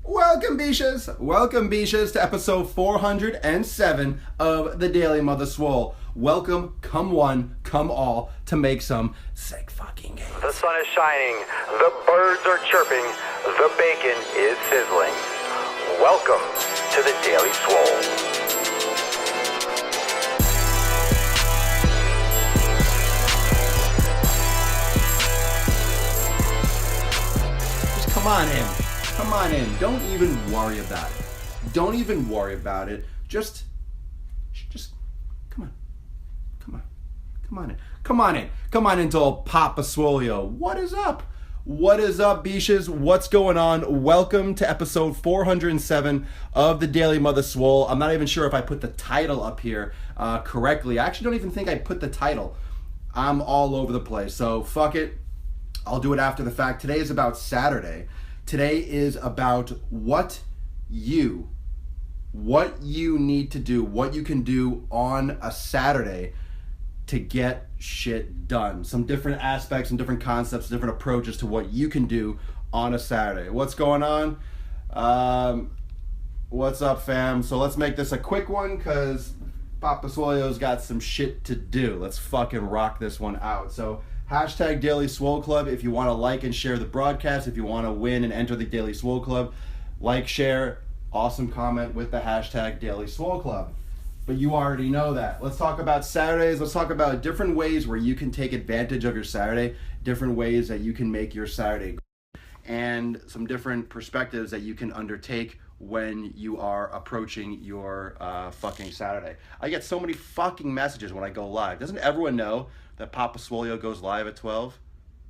Welcome, Beaches, to episode 407 of the Daily Mother Swole. Welcome, come one, come all, to make some sick fucking games. The sun is shining, the birds are chirping, the bacon is sizzling. Welcome to the Daily Swole. Come on in. Don't even worry about it. Just come on into old Papa Swolio. What is up, Beaches? What's going on? Welcome to episode 407 of the Daily Mother Swole. I'm not even sure if I put the title up here correctly. I actually don't even think I put the title. I'm all over the place, so fuck it. I'll do it after the fact. Today is about Saturday. Today is about what you need to do, what you can do on a Saturday to get shit done. Some different aspects and different concepts, different approaches to what you can do on a Saturday. What's going on? What's up, fam? So let's make this a quick one because Papa Swolio's got some shit to do. Let's fucking rock this one out. So hashtag Daily Swole Club if you want to like and share the broadcast. If you want to win and enter the Daily Swole Club, like, share, awesome comment with the hashtag Daily Swole Club. But you already know that. Let's talk about Saturdays. Let's talk about different ways where you can take advantage of your Saturday, different ways that you can make your Saturday, and some different perspectives that you can undertake when you are approaching your fucking Saturday. I get so many fucking messages when I go live. Doesn't everyone know that Papa Swolio goes live at 12?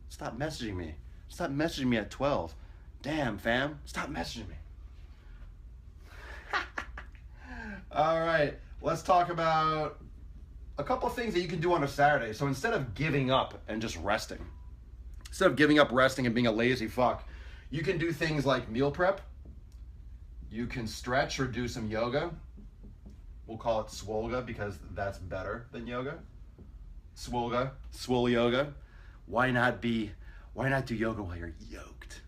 Stop messaging me. Stop messaging me at 12. Damn, fam. Stop messaging me. All right. Let's talk about a couple of things that you can do on a Saturday. So instead of giving up and just resting, instead of giving up resting and being a lazy fuck, you can do things like meal prep. You can stretch or do some yoga. We'll call it Swolga because that's better than yoga. Swolga, Swole yoga. Why not do yoga while you're yoked?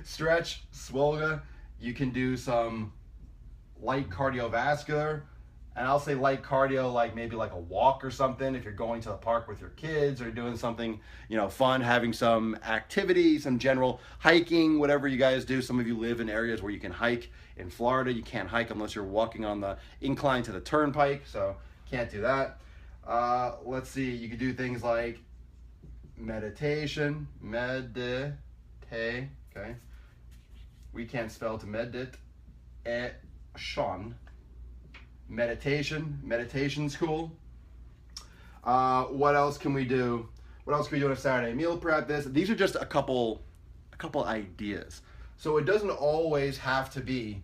Stretch, Swolga. You can do some light cardiovascular. And I'll say light cardio, like maybe like a walk or something if you're going to the park with your kids or doing something, fun, having some activity, some general hiking, whatever you guys do. Some of you live in areas where you can hike. In Florida, you can't hike unless you're walking on the incline to the turnpike, so can't do that. Let's see, you could do things like meditation, okay? We can't spell to meditation's cool. What else can we do? What else can we do on a Saturday? Meal prep, this. These are just a couple ideas. So it doesn't always have to be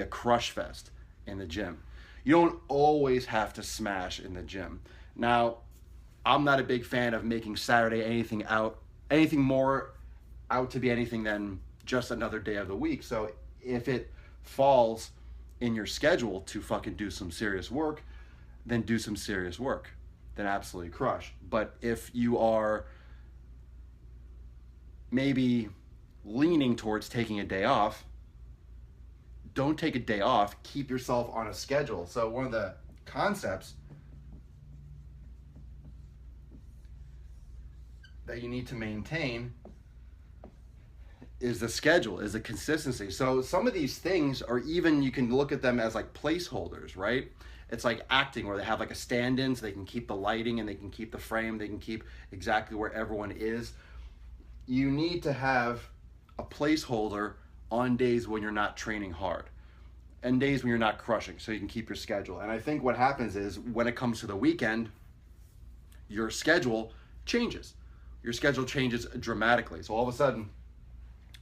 a crush fest in the gym. You don't always have to smash in the gym. Now, I'm not a big fan of making Saturday anything more out to be anything than just another day of the week. So if it falls in your schedule to fucking do some serious work, then do some serious work. Then absolutely crush. But if you are maybe leaning towards taking a day off, don't take a day off. Keep yourself on a schedule. So one of the concepts that you need to maintain is the schedule, is the consistency. So some of these things are even, you can look at them as like placeholders, right? It's like acting where they have like a stand-in so they can keep the lighting and they can keep the frame, they can keep exactly where everyone is. You need to have a placeholder on days when you're not training hard and days when you're not crushing, so you can keep your schedule. And I think what happens is when it comes to the weekend, your schedule changes. Your schedule changes dramatically. So all of a sudden,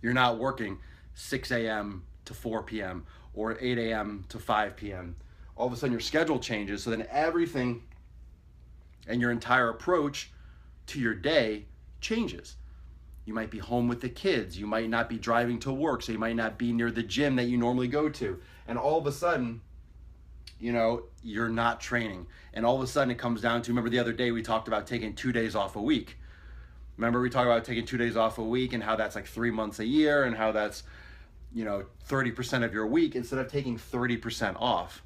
you're not working 6 a.m. to 4 p.m. or 8 a.m. to 5 p.m. All of a sudden your schedule changes, so then everything and your entire approach to your day changes. You might be home with the kids. You might not be driving to work, so you might not be near the gym that you normally go to. And all of a sudden, you know, you're not training. And all of a sudden it comes down to, remember the other day we talked about taking 2 days off a week. Remember we talked about taking 2 days off a week and how that's like 3 months a year and how that's, you know, 30% of your week. Instead of taking 30% off,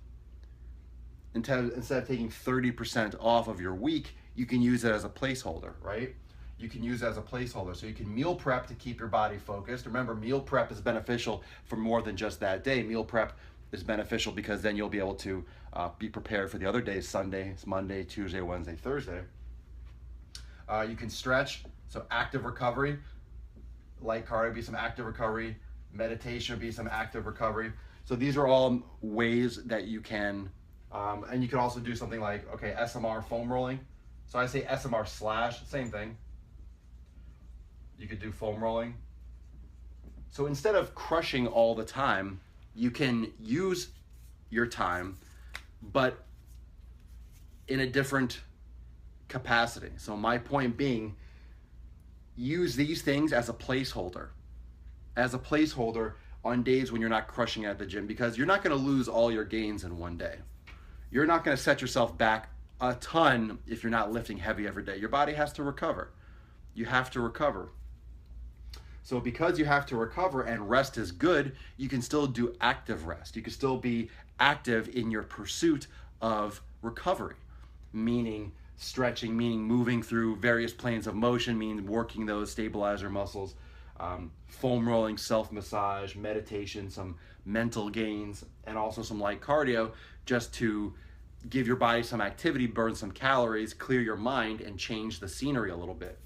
instead of taking 30% off of your week, you can use it as a placeholder, right? You can use it as a placeholder. So you can meal prep to keep your body focused. Remember, meal prep is beneficial for more than just that day. Meal prep is beneficial because then you'll be able to be prepared for the other days, Sunday, Monday, Tuesday, Wednesday, Thursday. You can stretch, so active recovery. Light cardio would be some active recovery. Meditation would be some active recovery. So these are all ways that you can, and you can also do something like, okay, SMR foam rolling. So I say SMR slash, same thing. You could do foam rolling. So instead of crushing all the time, you can use your time, but in a different capacity. So my point being, use these things as a placeholder. As a placeholder on days when you're not crushing at the gym, because you're not going to lose all your gains in one day. You're not going to set yourself back a ton if you're not lifting heavy every day. Your body has to recover. You have to recover. So because you have to recover and rest is good, you can still do active rest. You can still be active in your pursuit of recovery, meaning stretching, meaning moving through various planes of motion, meaning working those stabilizer muscles, foam rolling, self-massage, meditation, some mental gains, and also some light cardio just to give your body some activity, burn some calories, clear your mind, and change the scenery a little bit.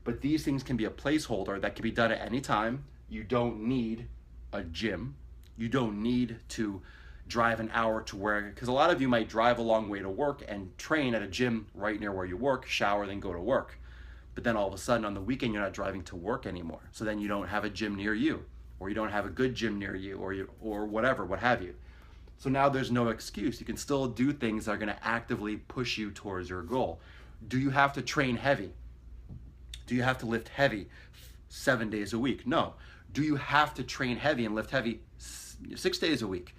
But these things can be a placeholder that can be done at any time. You don't need a gym. You don't need to drive an hour to work, because a lot of you might drive a long way to work and train at a gym right near where you work, shower, then go to work. But then all of a sudden on the weekend, you're not driving to work anymore. So then you don't have a gym near you, or you don't have a good gym near you, or whatever, what have you. So now there's no excuse. You can still do things that are gonna actively push you towards your goal. Do you have to train heavy? Do you have to lift heavy 7 days a week? No. Do you have to train heavy and lift heavy 6 days a week?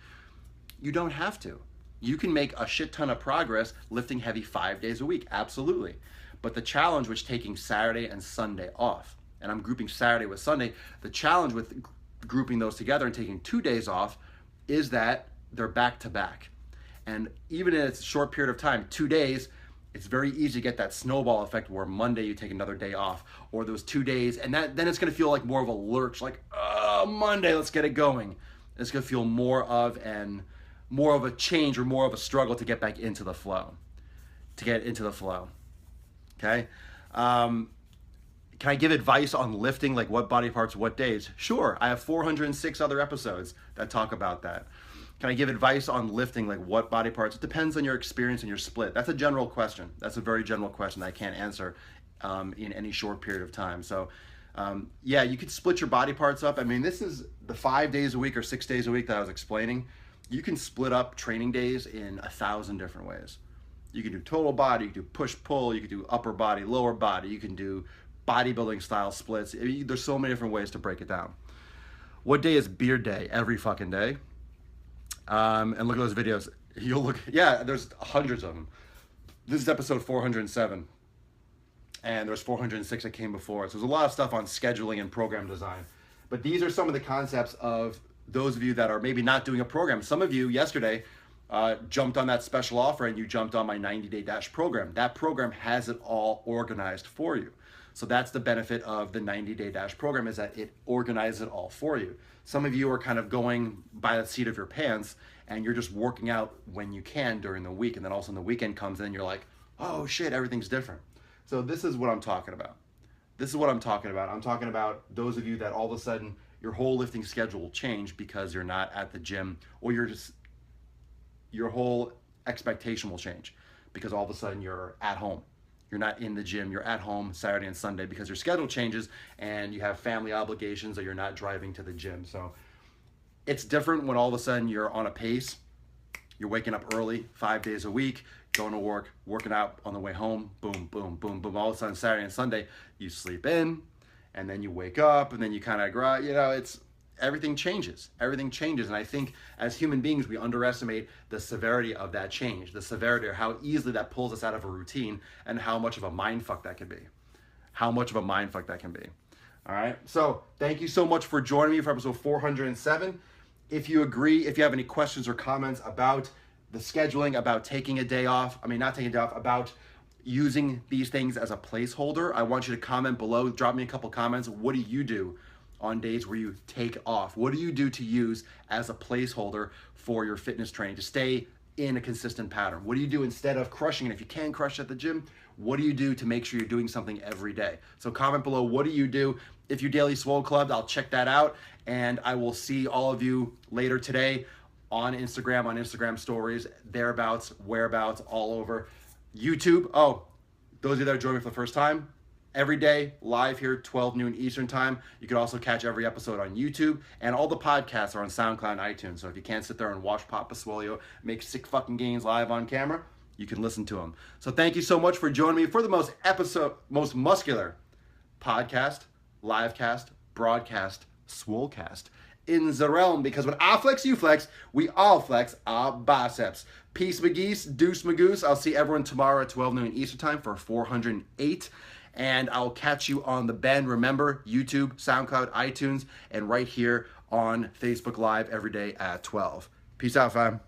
You don't have to. You can make a shit ton of progress lifting heavy 5 days a week, absolutely. But the challenge with taking Saturday and Sunday off, and I'm grouping Saturday with Sunday, the challenge with grouping those together and taking 2 days off is that they're back to back. And even in a short period of time, 2 days, it's very easy to get that snowball effect where Monday you take another day off, or those 2 days, and then it's gonna feel like more of a lurch, like, oh, Monday, let's get it going. It's gonna feel more of a change or more of a struggle to get back into the flow, okay? Can I give advice on lifting, like what body parts, what days? Sure, I have 406 other episodes that talk about that. Can I give advice on lifting, like what body parts? It depends on your experience and your split. That's a general question. That's a very general question that I can't answer in any short period of time. So yeah, you could split your body parts up. I mean, this is the 5 days a week or 6 days a week that I was explaining. You can split up training days in 1,000 different ways. You can do total body, you can do push-pull, you can do upper body, lower body, you can do bodybuilding style splits. There's so many different ways to break it down. What day is beard day? Every fucking day. And look at those videos. You'll look, yeah, there's hundreds of them. This is episode 407. And there's 406 that came before. So there's a lot of stuff on scheduling and program design. But these are some of the concepts of those of you that are maybe not doing a program. Some of you yesterday jumped on that special offer and you jumped on my 90-day dash program. That program has it all organized for you. So that's the benefit of the 90-day dash program, is that it organizes it all for you. Some of you are kind of going by the seat of your pants and you're just working out when you can during the week, and then all of a sudden the weekend comes in and you're like, oh shit, everything's different. So this is what I'm talking about. This is what I'm talking about. I'm talking about those of you that all of a sudden your whole lifting schedule will change because you're not at the gym, or your whole expectation will change because all of a sudden you're at home. You're not in the gym, you're at home Saturday and Sunday because your schedule changes and you have family obligations, or you're not driving to the gym. So it's different when all of a sudden you're on a pace, you're waking up early 5 days a week, going to work, working out on the way home, boom, boom, boom, boom. All of a sudden Saturday and Sunday, you sleep in, and then you wake up, and then you kind of grow, you know, everything changes. Everything changes. And I think as human beings, we underestimate the severity of that change, the severity of how easily that pulls us out of a routine and how much of a mindfuck that can be. How much of a mindfuck that can be. All right. So thank you so much for joining me for episode 407. If you agree, if you have any questions or comments about the scheduling, about taking a day off, not taking a day off, about using these things as a placeholder, I want you to comment below. Drop me a couple comments. What do you do on days where you take off? What do you do to use as a placeholder for your fitness training to stay in a consistent pattern? What do you do instead of crushing it? If you can crush at the gym, what do you do to make sure you're doing something every day? So comment below, what do you do? If you daily Swole Club, I'll check that out, and I will see all of you later today on Instagram stories, thereabouts, whereabouts, all over. YouTube, those of you that are joining me for the first time, every day, live here, 12 noon Eastern time. You can also catch every episode on YouTube, and all the podcasts are on SoundCloud and iTunes. So if you can't sit there and watch Papa Swolio make sick fucking gains live on camera, you can listen to them. So thank you so much for joining me for the most muscular podcast, livecast, broadcast, Swolecast in the realm, because when I flex, you flex, we all flex our biceps. Peace, McGeese, deuce, Magoose. I'll see everyone tomorrow at 12 noon Eastern time for 408. And I'll catch you on the bend. Remember, YouTube, SoundCloud, iTunes, and right here on Facebook Live every day at 12. Peace out, fam.